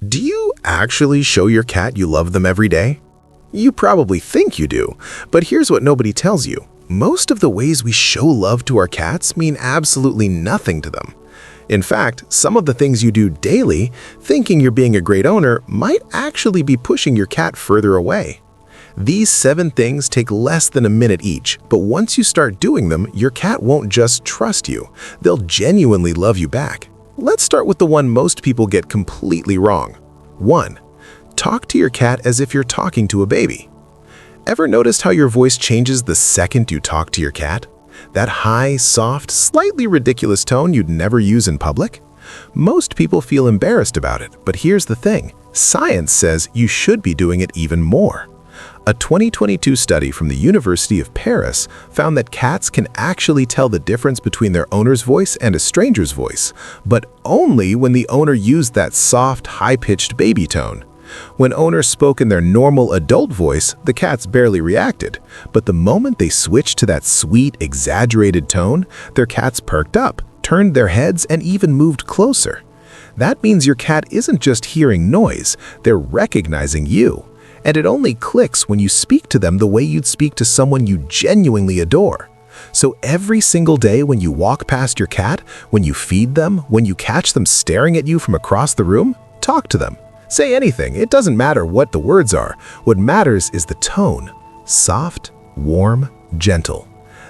Do you actually show your cat you love them every day? You probably think you do, but here's what nobody tells you. Most of the ways we show love to our cats mean absolutely nothing to them. In fact, some of the things you do daily, thinking you're being a great owner, might actually be pushing your cat further away. These 7 things take less than a minute each, but once you start doing them, your cat won't just trust you. They'll genuinely love you back. Let's start with the one most people get completely wrong. 1. Talk to your cat as if you're talking to a baby. Ever noticed how your voice changes the second you talk to your cat? That high, soft, slightly ridiculous tone you'd never use in public? Most people feel embarrassed about it, but here's the thing. Science says you should be doing it even more. A 2022 study from the University of Paris found that cats can actually tell the difference between their owner's voice and a stranger's voice, but only when the owner used that soft, high-pitched baby tone. When owners spoke in their normal adult voice, the cats barely reacted, but the moment they switched to that sweet, exaggerated tone, their cats perked up, turned their heads, and even moved closer. That means your cat isn't just hearing noise, they're recognizing you. And it only clicks when you speak to them the way you'd speak to someone you genuinely adore. So every single day when you walk past your cat, when you feed them, when you catch them staring at you from across the room, talk to them. Say anything, it doesn't matter what the words are. What matters is the tone. Soft, warm, gentle.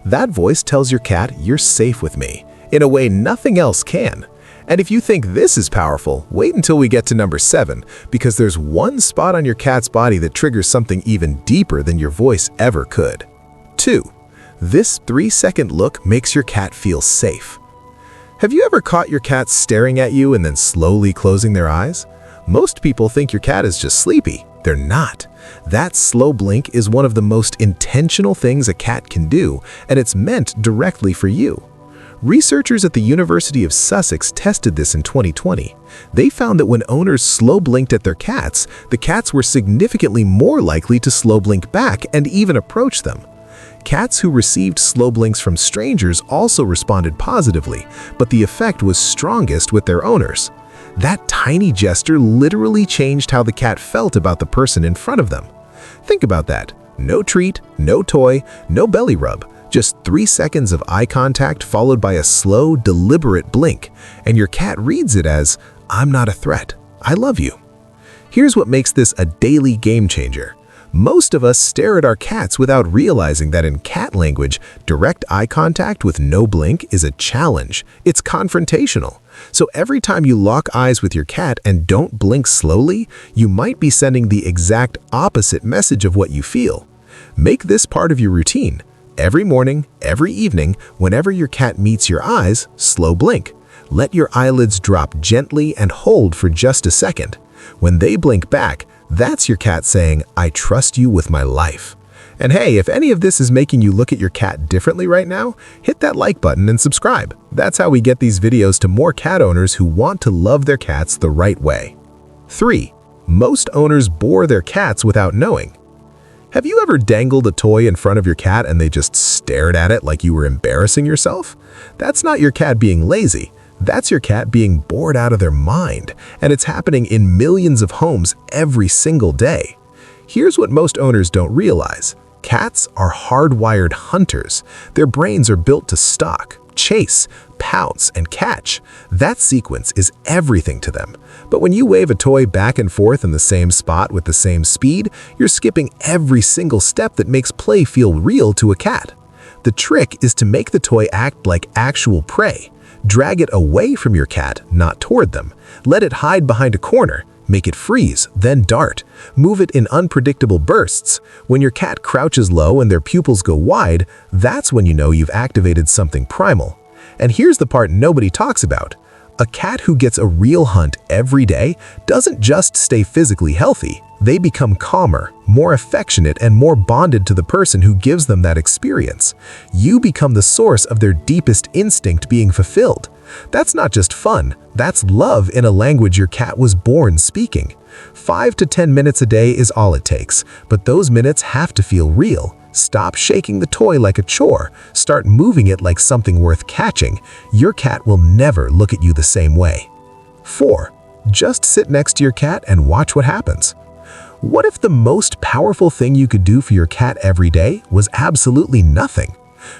That voice tells your cat you're safe with me, in a way nothing else can. And if you think this is powerful, wait until we get to number 7, because there's one spot on your cat's body that triggers something even deeper than your voice ever could. 2. This 3-second look makes your cat feel safe. Have you ever caught your cat staring at you and then slowly closing their eyes? Most people think your cat is just sleepy. They're not. That slow blink is one of the most intentional things a cat can do, and it's meant directly for you. Researchers at the University of Sussex tested this in 2020. They found that when owners slow blinked at their cats, the cats were significantly more likely to slow blink back and even approach them. Cats who received slow blinks from strangers also responded positively, but the effect was strongest with their owners. That tiny gesture literally changed how the cat felt about the person in front of them. Think about that. No treat, no toy, no belly rub. Just 3 seconds of eye contact followed by a slow, deliberate blink, and your cat reads it as, "I'm not a threat. I love you." Here's what makes this a daily game changer. Most of us stare at our cats without realizing that in cat language, direct eye contact with no blink is a challenge. It's confrontational. So every time you lock eyes with your cat and don't blink slowly, you might be sending the exact opposite message of what you feel. Make this part of your routine. Every morning, every evening, whenever your cat meets your eyes, slow blink. Let your eyelids drop gently and hold for just a second. When they blink back, that's your cat saying, "I trust you with my life." And hey, if any of this is making you look at your cat differently right now, hit that like button and subscribe. That's how we get these videos to more cat owners who want to love their cats the right way. 3. Most owners bore their cats without knowing. Have you ever dangled a toy in front of your cat and they just stared at it like you were embarrassing yourself? That's not your cat being lazy. That's your cat being bored out of their mind, and it's happening in millions of homes every single day. Here's what most owners don't realize. Cats are hardwired hunters. Their brains are built to stalk, chase, pounce, and catch. That sequence is everything to them. But when you wave a toy back and forth in the same spot with the same speed, you're skipping every single step that makes play feel real to a cat. The trick is to make the toy act like actual prey. Drag it away from your cat, not toward them. Let it hide behind a corner. Make it freeze, then dart. Move it in unpredictable bursts. When your cat crouches low and their pupils go wide, that's when you know you've activated something primal. And here's the part nobody talks about. A cat who gets a real hunt every day doesn't just stay physically healthy. They become calmer, more affectionate, and more bonded to the person who gives them that experience. You become the source of their deepest instinct being fulfilled. That's not just fun, that's love in a language your cat was born speaking. 5 to 10 minutes a day is all it takes, but those minutes have to feel real. Stop shaking the toy like a chore. Start moving it like something worth catching. Your cat will never look at you the same way. 4. Just sit next to your cat and watch what happens. What if the most powerful thing you could do for your cat every day was absolutely nothing?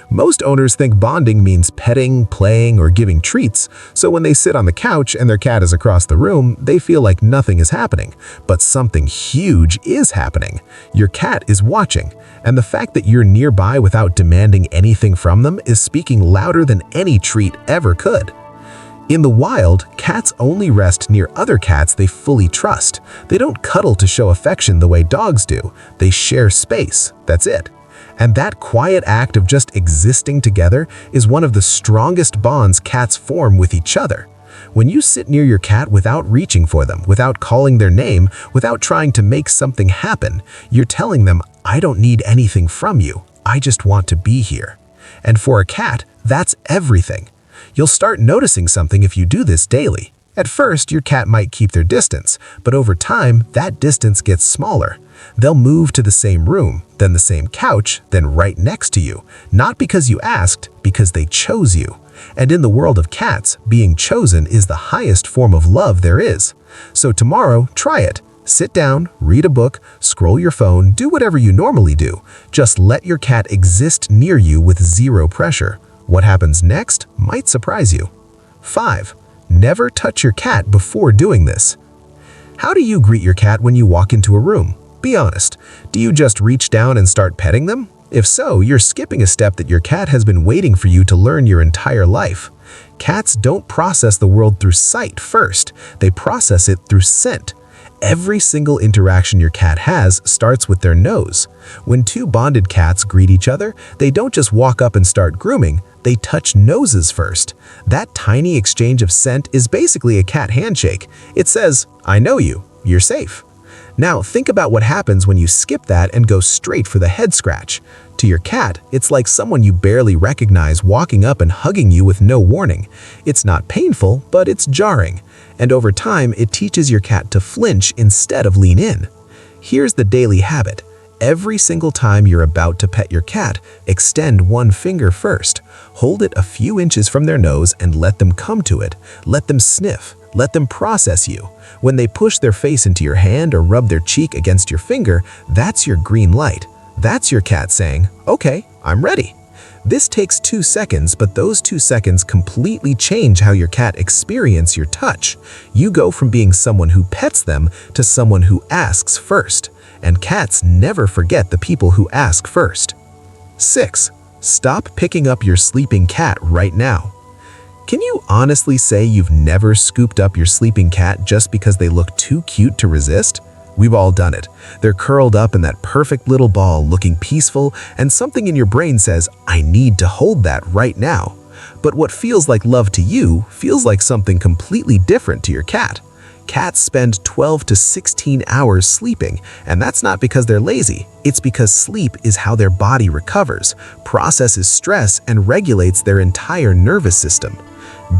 Most owners think bonding means petting, playing, or giving treats, so when they sit on the couch and their cat is across the room, they feel like nothing is happening. But something huge is happening. Your cat is watching, and the fact that you're nearby without demanding anything from them is speaking louder than any treat ever could. In the wild, cats only rest near other cats they fully trust. They don't cuddle to show affection the way dogs do. They share space, that's it. And that quiet act of just existing together is one of the strongest bonds cats form with each other. When you sit near your cat without reaching for them, without calling their name, without trying to make something happen, you're telling them, "I don't need anything from you. I just want to be here." And for a cat, that's everything. You'll start noticing something if you do this daily. At first, your cat might keep their distance, but over time, that distance gets smaller. They'll move to the same room, then the same couch, then right next to you. Not because you asked, because they chose you. And in the world of cats, being chosen is the highest form of love there is. So tomorrow, try it. Sit down, read a book, scroll your phone, do whatever you normally do. Just let your cat exist near you with zero pressure. What happens next might surprise you. 5. Never touch your cat before doing this. How do you greet your cat when you walk into a room? Be honest. Do you just reach down and start petting them? If so, you're skipping a step that your cat has been waiting for you to learn your entire life. Cats don't process the world through sight first. They process it through scent. Every single interaction your cat has starts with their nose. When two bonded cats greet each other, they don't just walk up and start grooming, they touch noses first. That tiny exchange of scent is basically a cat handshake. It says, "I know you, you're safe." Now think about what happens when you skip that and go straight for the head scratch. To your cat, it's like someone you barely recognize walking up and hugging you with no warning. It's not painful, but it's jarring. And over time, it teaches your cat to flinch instead of lean in. Here's the daily habit. Every single time you're about to pet your cat, extend one finger first. Hold it a few inches from their nose and let them come to it. Let them sniff. Let them process you. When they push their face into your hand or rub their cheek against your finger, that's your green light. That's your cat saying, "Okay, I'm ready." This takes 2 seconds, but those 2 seconds completely change how your cat experiences your touch. You go from being someone who pets them to someone who asks first. And cats never forget the people who ask first. 6. Stop picking up your sleeping cat right now. Can you honestly say you've never scooped up your sleeping cat just because they look too cute to resist? We've all done it. They're curled up in that perfect little ball looking peaceful, and something in your brain says, "I need to hold that right now." But what feels like love to you feels like something completely different to your cat. Cats spend 12 to 16 hours sleeping, and that's not because they're lazy. It's because sleep is how their body recovers, processes stress, and regulates their entire nervous system.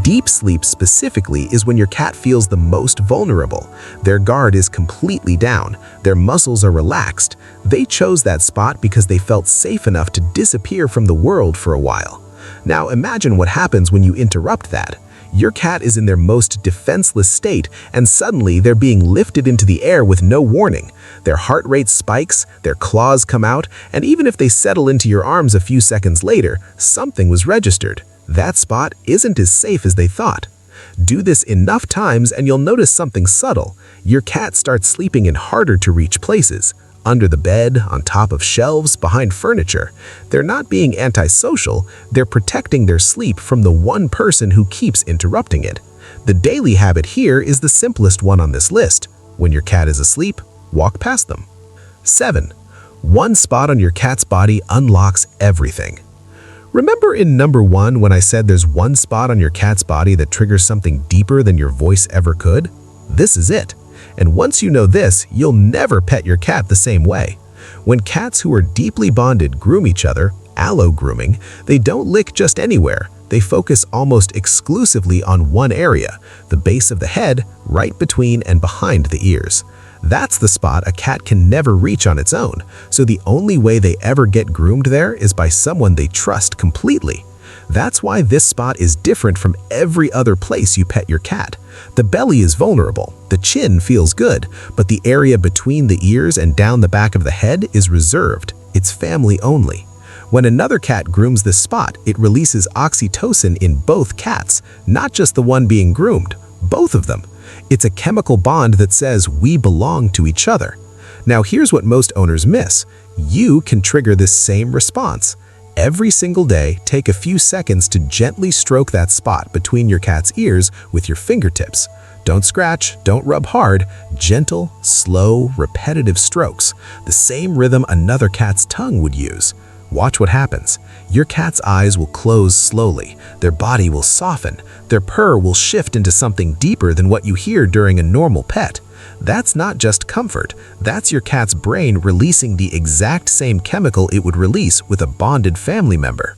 Deep sleep specifically is when your cat feels the most vulnerable. Their guard is completely down. Their muscles are relaxed. They chose that spot because they felt safe enough to disappear from the world for a while. Now imagine what happens when you interrupt that. Your cat is in their most defenseless state, and suddenly they're being lifted into the air with no warning. Their heart rate spikes, their claws come out, and even if they settle into your arms a few seconds later, something was registered. That spot isn't as safe as they thought. Do this enough times and you'll notice something subtle. Your cat starts sleeping in harder to reach places. Under the bed, on top of shelves, behind furniture. They're not being antisocial, they're protecting their sleep from the one person who keeps interrupting it. The daily habit here is the simplest one on this list. When your cat is asleep, walk past them. 7. One spot on your cat's body unlocks everything. Remember in number 1 when I said there's one spot on your cat's body that triggers something deeper than your voice ever could? This is it. And once you know this, you'll never pet your cat the same way. When cats who are deeply bonded groom each other, allo grooming, they don't lick just anywhere. They focus almost exclusively on one area, the base of the head, right between and behind the ears. That's the spot a cat can never reach on its own, so the only way they ever get groomed there is by someone they trust completely. That's why this spot is different from every other place you pet your cat. The belly is vulnerable, the chin feels good, but the area between the ears and down the back of the head is reserved. It's family only. When another cat grooms this spot, it releases oxytocin in both cats, not just the one being groomed, both of them. It's a chemical bond that says we belong to each other. Now here's what most owners miss. You can trigger this same response. Every single day, take a few seconds to gently stroke that spot between your cat's ears with your fingertips. Don't scratch, don't rub hard, gentle, slow, repetitive strokes, the same rhythm another cat's tongue would use. Watch what happens. Your cat's eyes will close slowly, their body will soften, their purr will shift into something deeper than what you hear during a normal pet. That's not just comfort, that's your cat's brain releasing the exact same chemical it would release with a bonded family member.